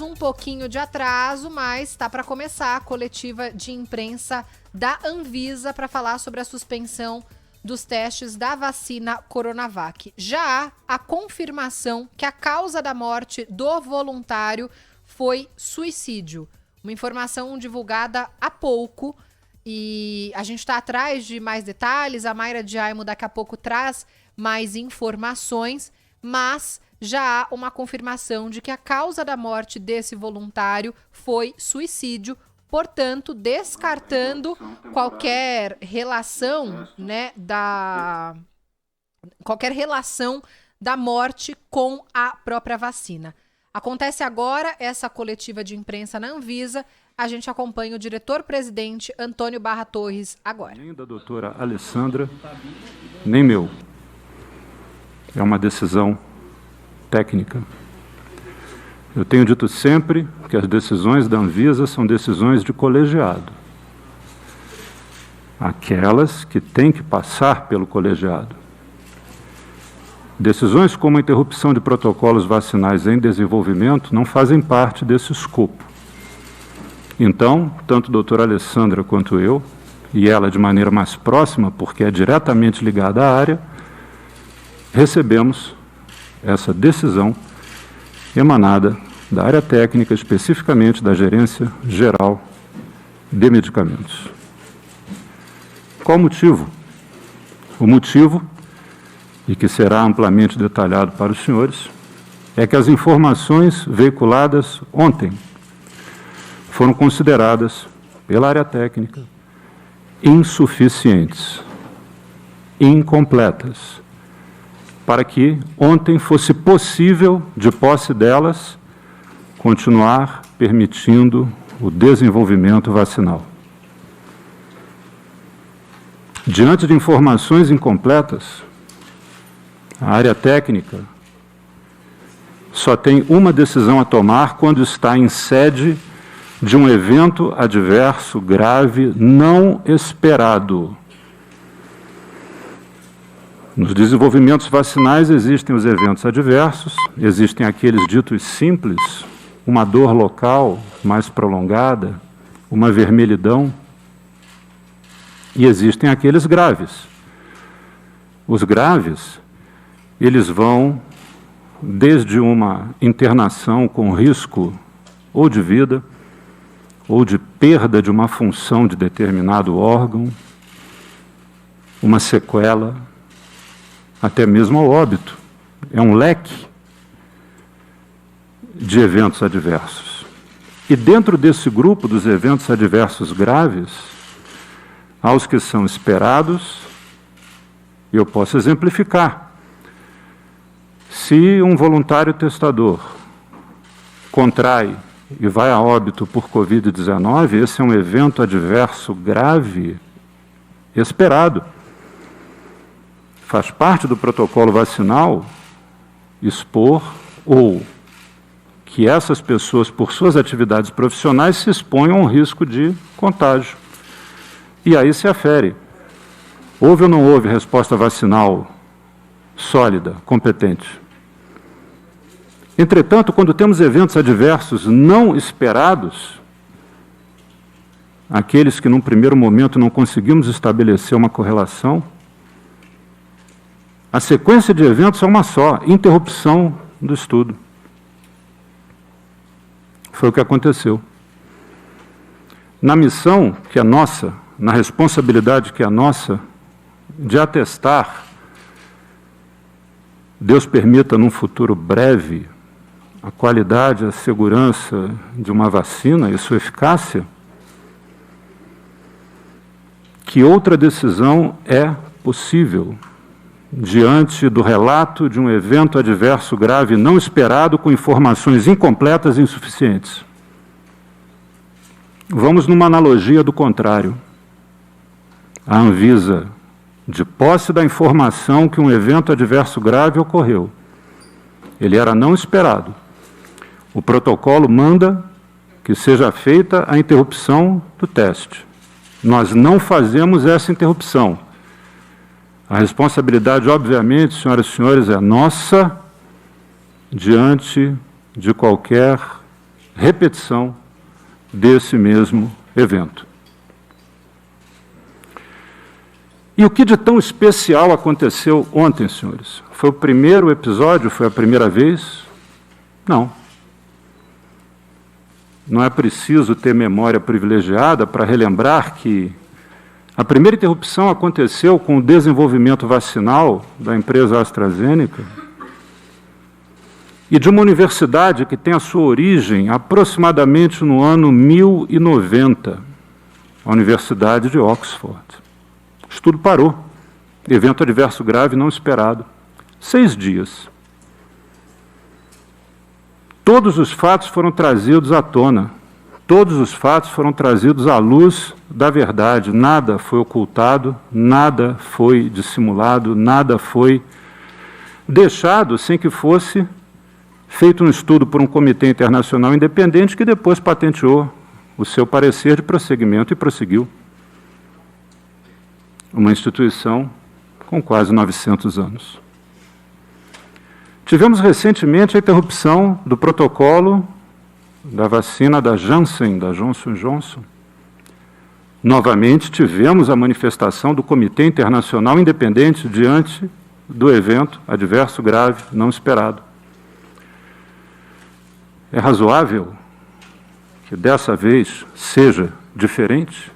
Um pouquinho de atraso, mas está para começar a coletiva de imprensa da Anvisa para falar sobre a suspensão dos testes da vacina Coronavac. Já há a confirmação que a causa da morte do voluntário foi suicídio. Uma informação divulgada há pouco e a gente está atrás de mais detalhes. A Mayra Diaimo daqui a pouco traz mais informações, mas já há uma confirmação de que a causa da morte desse voluntário foi suicídio, portanto, descartando qualquer relação, qualquer relação da morte com a própria vacina. Acontece agora essa coletiva de imprensa na Anvisa. A gente acompanha o diretor-presidente Antônio Barra Torres agora. Nem da doutora Alessandra, nem meu. É uma decisão técnica. Eu tenho dito sempre que as decisões da Anvisa são decisões de colegiado. Aquelas que têm que passar pelo colegiado. Decisões como a interrupção de protocolos vacinais em desenvolvimento não fazem parte desse escopo. Então, tanto a doutora Alessandra quanto eu, e ela de maneira mais próxima, porque é diretamente ligada à área, recebemos essa decisão emanada da área técnica, especificamente da Gerência Geral de Medicamentos. Qual o motivo? O motivo, e que será amplamente detalhado para os senhores, é que as informações veiculadas ontem foram consideradas pela área técnica insuficientes, incompletas, para que ontem fosse possível, de posse delas, continuar permitindo o desenvolvimento vacinal. Diante de informações incompletas, a área técnica só tem uma decisão a tomar quando está em sede de um evento adverso grave não esperado. Nos desenvolvimentos vacinais existem os eventos adversos, existem aqueles ditos simples, uma dor local mais prolongada, uma vermelhidão, e existem aqueles graves. Os graves, eles vão desde uma internação com risco ou de vida, ou de perda de uma função de determinado órgão, uma sequela, até mesmo ao óbito. É um leque de eventos adversos. E dentro desse grupo dos eventos adversos graves, há os que são esperados, e eu posso exemplificar. Se um voluntário testador contrai e vai a óbito por Covid-19, esse é um evento adverso grave esperado. Faz parte do protocolo vacinal expor ou que essas pessoas, por suas atividades profissionais, se exponham ao risco de contágio. E aí se afere. Houve ou não houve resposta vacinal sólida, competente? Entretanto, quando temos eventos adversos não esperados, aqueles que num primeiro momento não conseguimos estabelecer uma correlação, a sequência de eventos é uma só, interrupção do estudo. Foi o que aconteceu. Na missão que é nossa, na responsabilidade que é nossa, de atestar, Deus permita num futuro breve, a qualidade, a segurança de uma vacina e sua eficácia, que outra decisão é possível diante do relato de um evento adverso grave não esperado com informações incompletas e insuficientes. Vamos numa analogia do contrário. A Anvisa, de posse da informação que um evento adverso grave ocorreu, ele era não esperado. O protocolo manda que seja feita a interrupção do teste. Nós não fazemos essa interrupção. A responsabilidade, obviamente, senhoras e senhores, é nossa diante de qualquer repetição desse mesmo evento. E o que de tão especial aconteceu ontem, senhores? Foi o primeiro episódio? Foi a primeira vez? Não. Não é preciso ter memória privilegiada para relembrar que a primeira interrupção aconteceu com o desenvolvimento vacinal da empresa AstraZeneca e de uma universidade que tem a sua origem aproximadamente no ano 1090, a Universidade de Oxford. O estudo parou. Evento adverso grave não esperado. 6 dias. Todos os fatos foram trazidos à tona. Todos os fatos foram trazidos à luz da verdade. Nada foi ocultado, nada foi dissimulado, nada foi deixado sem que fosse feito um estudo por um comitê internacional independente que depois patenteou o seu parecer de prosseguimento e prosseguiu. Uma instituição com quase 900 anos. Tivemos recentemente a interrupção do protocolo da vacina da Janssen, da Johnson & Johnson. Novamente tivemos a manifestação do Comitê Internacional Independente diante do evento adverso grave não esperado. É razoável que dessa vez seja diferente?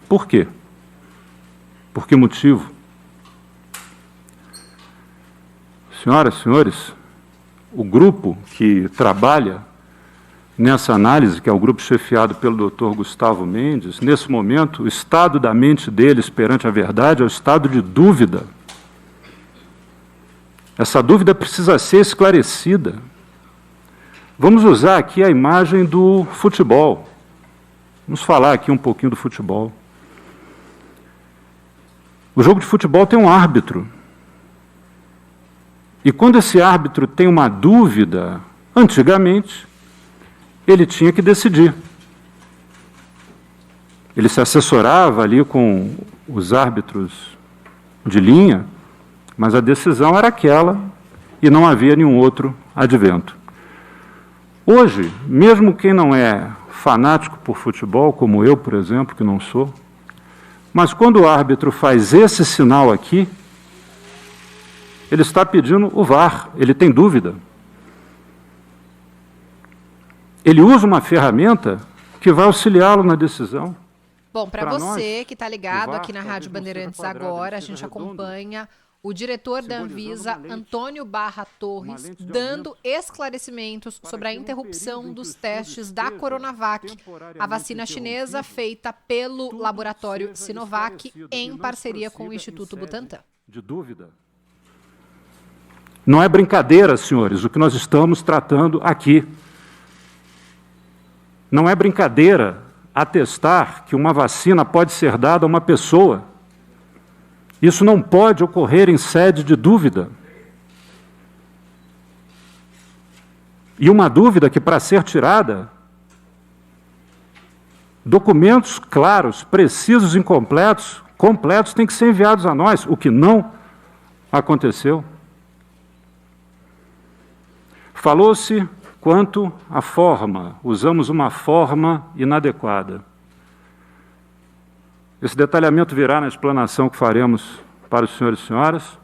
Por quê? Por que motivo? Senhoras e senhores, o grupo que trabalha nessa análise, que é o grupo chefiado pelo Dr. Gustavo Mendes, nesse momento, o estado da mente deles perante a verdade é o estado de dúvida. Essa dúvida precisa ser esclarecida. Vamos usar aqui a imagem do futebol. Vamos falar aqui um pouquinho do futebol. O jogo de futebol tem um árbitro. E quando esse árbitro tem uma dúvida, antigamente, ele tinha que decidir. Ele se assessorava ali com os árbitros de linha, mas a decisão era aquela e não havia nenhum outro advento. Hoje, mesmo quem não é fanático por futebol, como eu, por exemplo, que não sou, mas quando o árbitro faz esse sinal aqui, ele está pedindo o VAR, ele tem dúvida. Ele usa uma ferramenta que vai auxiliá-lo na decisão. Bom, para você que está ligado aqui na Rádio Bandeirantes agora, a gente acompanha o diretor da Anvisa, Antônio Barra Torres, dando esclarecimentos sobre a interrupção dos testes da Coronavac, a vacina chinesa feita pelo laboratório Sinovac em parceria com o Instituto Butantan. De dúvida. Não é brincadeira, senhores, o que nós estamos tratando aqui. Não é brincadeira atestar que uma vacina pode ser dada a uma pessoa. Isso não pode ocorrer em sede de dúvida. E uma dúvida que, para ser tirada, documentos claros, precisos e completos têm que ser enviados a nós, o que não aconteceu. Falou-se quanto à forma, usamos uma forma inadequada. Esse detalhamento virá na explanação que faremos para os senhores e senhoras.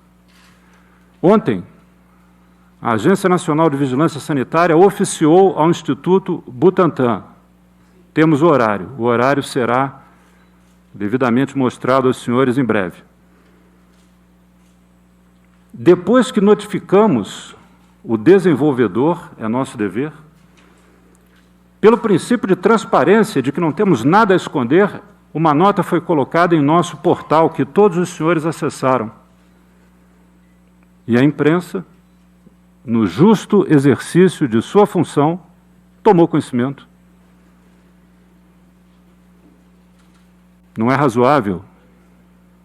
Ontem, a Agência Nacional de Vigilância Sanitária oficiou ao Instituto Butantan. Temos o horário. O horário será devidamente mostrado aos senhores em breve. Depois que notificamos o desenvolvedor, é nosso dever, pelo princípio de transparência, de que não temos nada a esconder, uma nota foi colocada em nosso portal, que todos os senhores acessaram. E a imprensa, no justo exercício de sua função, tomou conhecimento. Não é razoável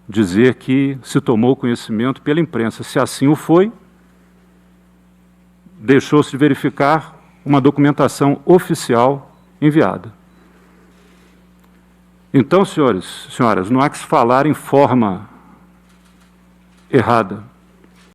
dizer que se tomou conhecimento pela imprensa. Se assim o foi, deixou-se de verificar uma documentação oficial enviada. Então, senhores, senhoras, não há que se falar em forma errada.